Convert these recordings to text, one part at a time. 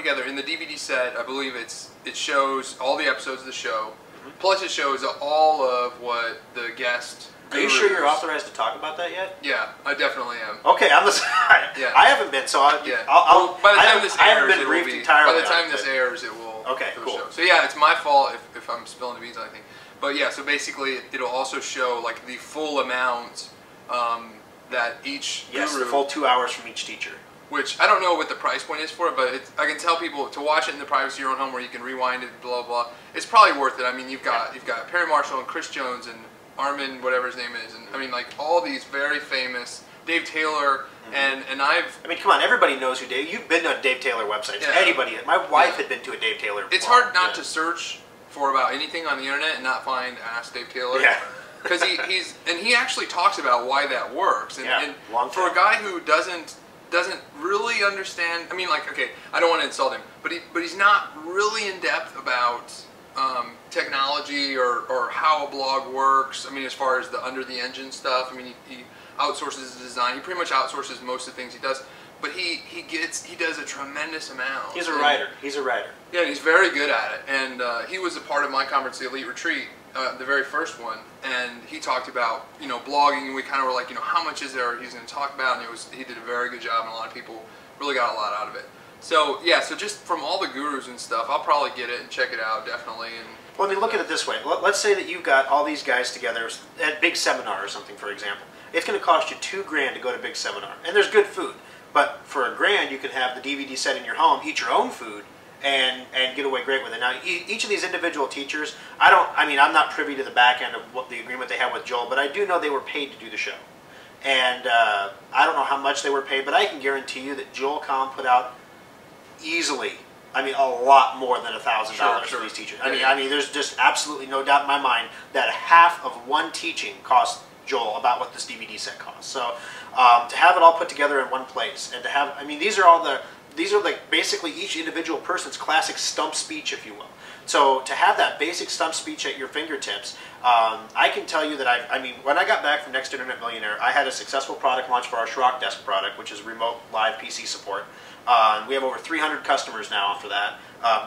together in the DVD set. I believe it shows all the episodes of the show, plus it shows all of what the guest. Are you sure you're authorized to talk about that yet? Yeah, I definitely am. Okay, I'm the. Yeah. I haven't been, so by the time this airs, it will be. By the time this airs, it will. Okay, cool. Show. So yeah, it's my fault if I'm spilling the beans on anything. But yeah, so basically, it'll also show like the full amount that each yes, guru, the full 2 hours from each teacher. Which I don't know what the price point is for it, but I can tell people to watch it in the privacy of your own home where you can rewind it, blah blah. It's probably worth it. I mean, you've got Perry Marshall and Chris Jones and Armin, whatever his name is, and I mean like all these very famous, Dave Taylor, and I mean, come on, everybody knows who Dave. You've been on Dave Taylor websites. Yeah. Anybody. My wife had been to a Dave Taylor. It's hard not to search for about anything on the internet and not find Ask Dave Taylor. Yeah. Because he actually talks about why that works, and for a guy who doesn't really understand. I mean, like, okay, I don't want to insult him, but he's not really in depth about technology or how a blog works. I mean, as far as the under the engine stuff. I mean, he outsources the design. He pretty much outsources most of the things he does. But he does a tremendous amount. He's a writer. He's a writer. Yeah, he's very good at it. And he was a part of my conference, the Elite Retreat, the very first one. And he talked about, you know, blogging, and we kind of were like, you know, how much is there he's going to talk about? And he did a very good job, and a lot of people really got a lot out of it. So yeah, so just from all the gurus and stuff, I'll probably get it and check it out definitely. And well, I mean, look at it this way. Let's say that you've got all these guys together at a big seminar or something, for example. It's going to cost you $2,000 to go to a big seminar, and there's good food. But for $1,000, you can have the DVD set in your home, eat your own food, and get away great with it. Now, each of these individual teachers, I'm not privy to the back end of what the agreement they have with Joel, but I do know they were paid to do the show. And I don't know how much they were paid, but I can guarantee you that Joel Comm put out easily, I mean, a lot more than $1,000 for these teachers. I mean, there's just absolutely no doubt in my mind that half of one teaching cost Joel about what this DVD set costs. So to have it all put together in one place, and to have, I mean, these are like basically each individual person's classic stump speech, if you will. So to have that basic stump speech at your fingertips, I can tell you that I mean, when I got back from Next Internet Millionaire, I had a successful product launch for our Schrock Desk product, which is remote live PC support. We have over 300 customers now after that.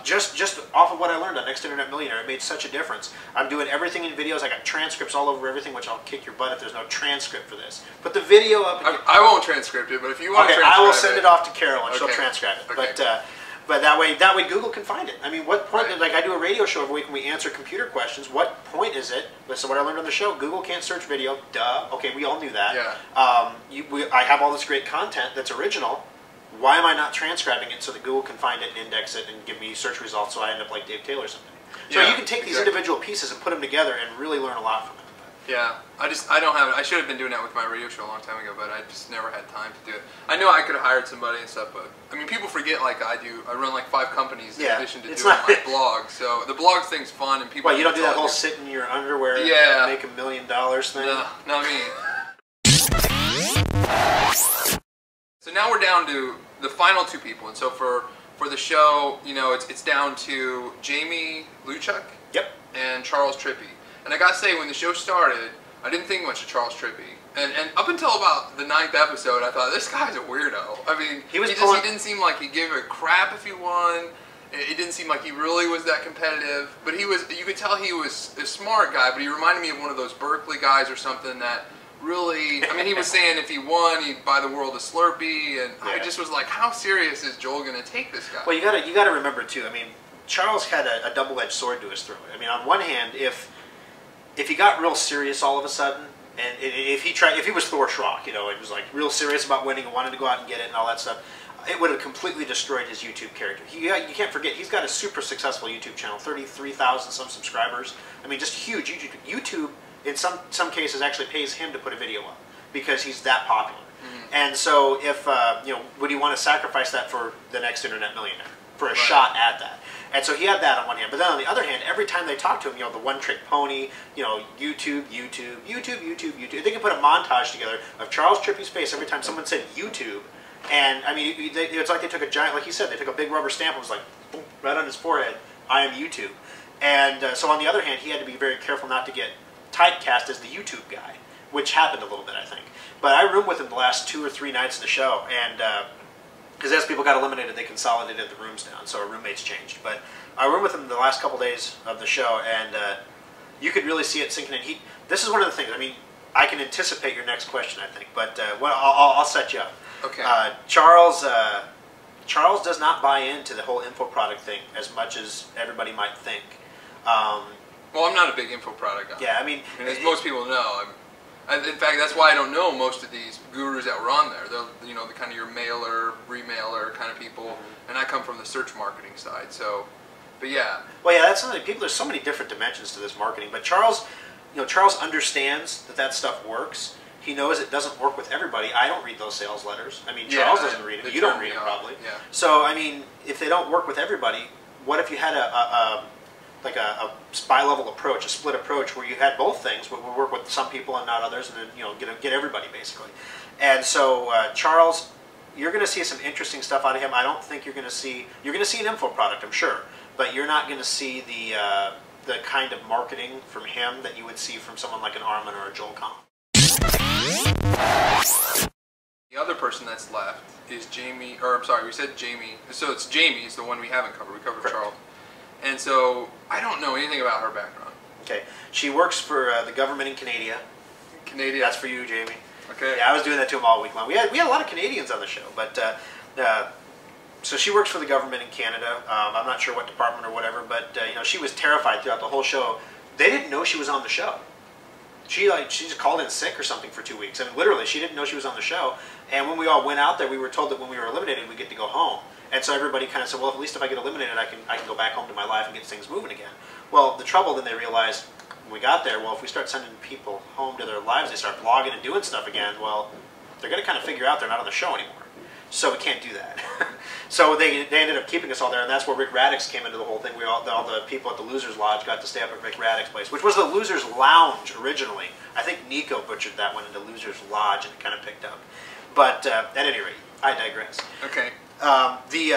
Just off of what I learned on Next Internet Millionaire, it made such a difference. I'm doing everything in videos. I got transcripts all over everything, which I'll kick your butt if there's no transcript for this. Put the video up. I won't transcript it, but if you want to transcribe it, I will send it off to Carol and she'll transcribe it. Okay. But that way Google can find it. I mean, what point? Right. Like I do a radio show every week and we answer computer questions. What point is it? So what I learned on the show, Google can't search video. Duh. Okay, we all knew that. Yeah. I have all this great content that's original. Why am I not transcribing it so that Google can find it and index it and give me search results so I end up like Dave Taylor or something? So you can take these individual pieces and put them together and really learn a lot from it. Yeah, I don't have it. I should have been doing that with my radio show a long time ago, but I just never had time to do it. I know I could have hired somebody and stuff, but I mean, people forget like I do. I run like 5 companies in addition to doing my blog. So the blog thing's fun, and people. Well, you don't do that whole sit in your underwear and make $1 million thing. No, not me. So now we're down to the final 2 people, and so for the show, you know, it's down to Jamie Luchuk and Charles Trippy. And I gotta say, when the show started, I didn't think much of Charles Trippy. And up until about the 9th episode, I thought, this guy's a weirdo. I mean, he didn't seem like he gave a crap if he won. It didn't seem like he really was that competitive. But you could tell he was a smart guy, but he reminded me of one of those Berkeley guys or something that really, I mean, he was saying if he won, he'd buy the world a Slurpee, and I just was like, how serious is Joel going to take this guy? Well, you gotta remember too. I mean, Charles had a double-edged sword to his throat. I mean, on one hand, if he got real serious all of a sudden, and if he was Thor Schrock, you know, it was like real serious about winning and wanted to go out and get it and all that stuff, it would have completely destroyed his YouTube character. You can't forget, he's got a super successful YouTube channel, 33,000 some subscribers. I mean, just huge. YouTube in some cases actually pays him to put a video up because he's that popular. And so if, you know, would he want to sacrifice that for the Next Internet Millionaire, for a shot at that? And so he had that on one hand, but then on the other hand, every time they talked to him, you know, the one-trick pony, you know, YouTube. They could put a montage together of Charles Trippy's face every time someone said YouTube, and I mean, it's like they took a giant, like he said, they took a big rubber stamp and was like, boom, right on his forehead, I am YouTube. And so on the other hand, he had to be very careful not to get typecast as the YouTube guy, which happened a little bit, I think. But I roomed with him the last 2 or 3 nights of the show, and because as people got eliminated, they consolidated the rooms down, so our roommates changed. But I room with him the last couple days of the show, and you could really see it sinking in. This is one of the things. I mean, I can anticipate your next question, I think, but I'll set you up. Okay. Charles does not buy into the whole info product thing as much as everybody might think. Well, I'm not a big info product guy. Yeah, I mean, as most people know, in fact, that's why I don't know most of these gurus that were on there. They're, you know, the kind of your mailer, remailer kind of people, and I come from the search marketing side. So, but yeah. Well, yeah, that's something. People, there's so many different dimensions to this marketing. But Charles, Charles understands that stuff works. He knows it doesn't work with everybody. I don't read those sales letters. I mean, Charles doesn't read them. You don't read them probably. Yeah. So, I mean, if they don't work with everybody, what if you had a spy-level approach, a split approach, where you had both things, but would work with some people and not others, and then get everybody basically. And so Charles, you're going to see some interesting stuff out of him. I don't think you're going to see an info product, I'm sure, but you're not going to see the kind of marketing from him that you would see from someone like an Armin or a Joel Kahn. The other person that's left is Jamie, or I'm sorry, we said Jamie. So it's Jamie is the one we haven't covered. We covered Correct. Charles. And so I don't know anything about her background. Okay. She works for the government in Canada. Canada. That's for you, Jamie. Okay. Yeah, I was doing that to him all week long. We had a lot of Canadians on the show, but so she works for the government in Canada. I'm not sure what department or whatever, but she was terrified throughout the whole show. They didn't know she was on the show. She just called in sick or something for 2 weeks. I mean, literally, she didn't know she was on the show. And when we all went out there, we were told that when we were eliminated, we get to go home. And so everybody kind of said, well, at least if I get eliminated, I can go back home to my life and get things moving again. Well, the trouble, then they realized when we got there, well, if we start sending people home to their lives, they start blogging and doing stuff again, well, they're going to kind of figure out they're not on the show anymore. So we can't do that. So they ended up keeping us all there, and that's where Rick Raddick's came into the whole thing. All the people at the Losers Lodge got to stay up at Rick Raddick's place, which was the Losers Lounge originally. I think Nico butchered that one into Losers Lodge, and it kind of picked up. But at any rate, I digress. Okay.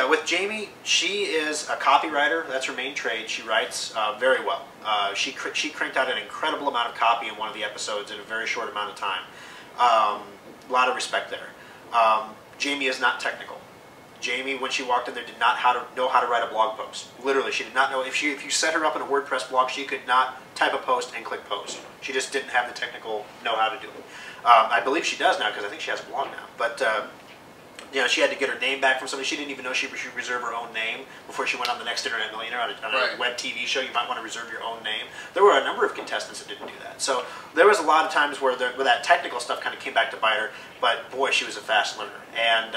With Jamie, she is a copywriter. That's her main trade. She writes very well. She cranked out an incredible amount of copy in one of the episodes in a very short amount of time. A lot of respect there. Jamie is not technical. Jamie, when she walked in there, did not know how to write a blog post. Literally, she did not know. If you set her up in a WordPress blog, she could not type a post and click post. She just didn't have the technical know-how to do it. I believe she does now, because I think she has a blog now. But she had to get her name back from somebody. She didn't even know she should reserve her own name before she went on the Next Internet Millionaire on a web TV show. You might want to reserve your own name. There were a number of contestants that didn't do that. So there was a lot of times where that technical stuff kind of came back to bite her. But boy, she was a fast learner, and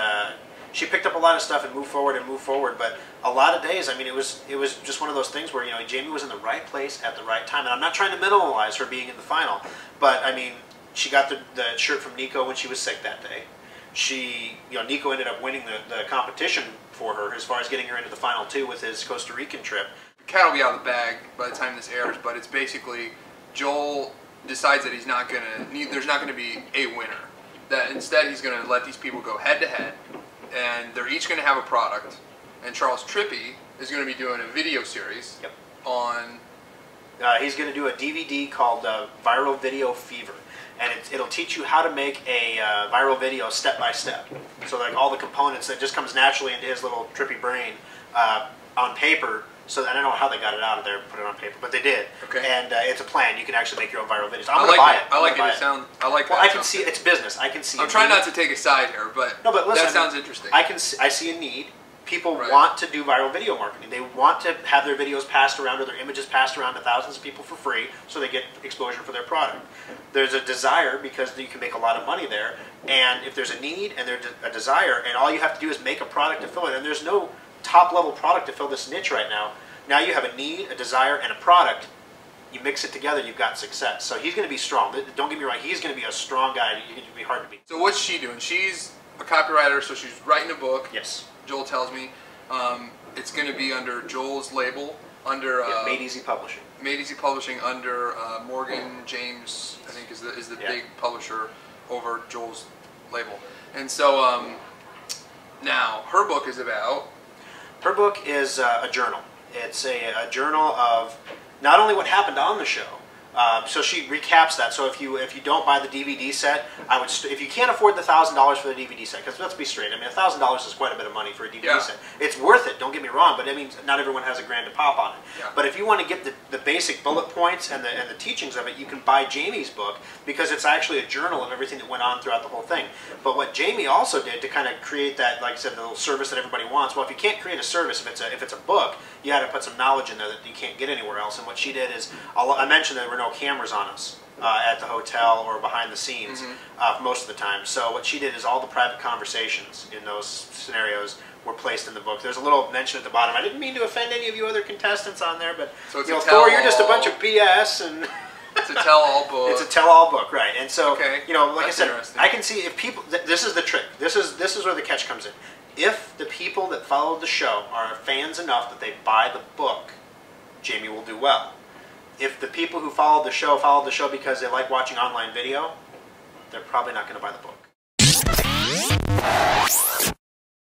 she picked up a lot of stuff and moved forward. But a lot of days, I mean, it was just one of those things where Jamie was in the right place at the right time. And I'm not trying to minimalize her being in the final, but I mean, she got the shirt from Nico when she was sick that day. Nico ended up winning the competition for her as far as getting her into the final two with his Costa Rican trip. The cat will be out of the bag by the time this airs, but it's basically Joel decides that there's not going to be a winner. That instead he's going to let these people go head to head, and they're each going to have a product. And Charles Trippy is going to be doing a video series on. He's going to do a DVD called Viral Video Fever. And it'll teach you how to make a viral video step by step. So like all the components that just comes naturally into his little trippy brain on paper. So I don't know how they got it out of there and put it on paper, but they did. Okay. And it's a plan. You can actually make your own viral videos. I'm going to buy it. I like it. I like that. Well, I can see it's business. I can see. I'm trying not to take a side here, but listen, that sounds interesting. I see a need. People want to do viral video marketing. They want to have their videos passed around or their images passed around to thousands of people for free so they get exposure for their product. There's a desire because you can make a lot of money there. And if there's a need and there's a desire, and all you have to do is make a product to fill it, and there's no top-level product to fill this niche right now. Now you have a need, a desire, and a product. You mix it together, you've got success. So he's going to be strong. Don't get me wrong, he's going to be a strong guy. He's going to be hard to beat. So what's she doing? She's a copywriter, so she's writing a book. Yes. Joel tells me it's going to be under Joel's label, under Made Easy Publishing. Made Easy Publishing under Morgan James, I think is the big publisher over Joel's label. And so now her book is about. Her book is a journal. It's a journal of not only what happened on the show, So she recaps that. So if you don't buy the DVD set, I would if you can't afford the $1,000 for the DVD set, because let's be straight, I mean $1,000 is quite a bit of money for a DVD set. It's worth it. Don't get me wrong, but I mean not everyone has $1,000 to pop on it. But if you want to get the basic bullet points and the teachings of it, you can buy Jamie's book, because it's actually a journal of everything that went on throughout the whole thing. But what Jamie also did to kind of create that, like I said, the little service that everybody wants. Well, if you can't create a service, if it's a book, you got to put some knowledge in there that you can't get anywhere else. And what she did is, I mentioned there were no cameras on us at the hotel or behind the scenes most of the time. So what she did is all the private conversations in those scenarios were placed in the book. There's a little mention at the bottom. I didn't mean to offend any of you other contestants on there, but so it's Thor, you're just a bunch of BS. And it's a tell-all book. It's a tell-all book, right? And so, like I said, I can see if people. This is the trick. This is where the catch comes in. If the people that followed the show are fans enough that they buy the book, Jamie will do well. If the people who followed the show because they like watching online video, they're probably not going to buy the book.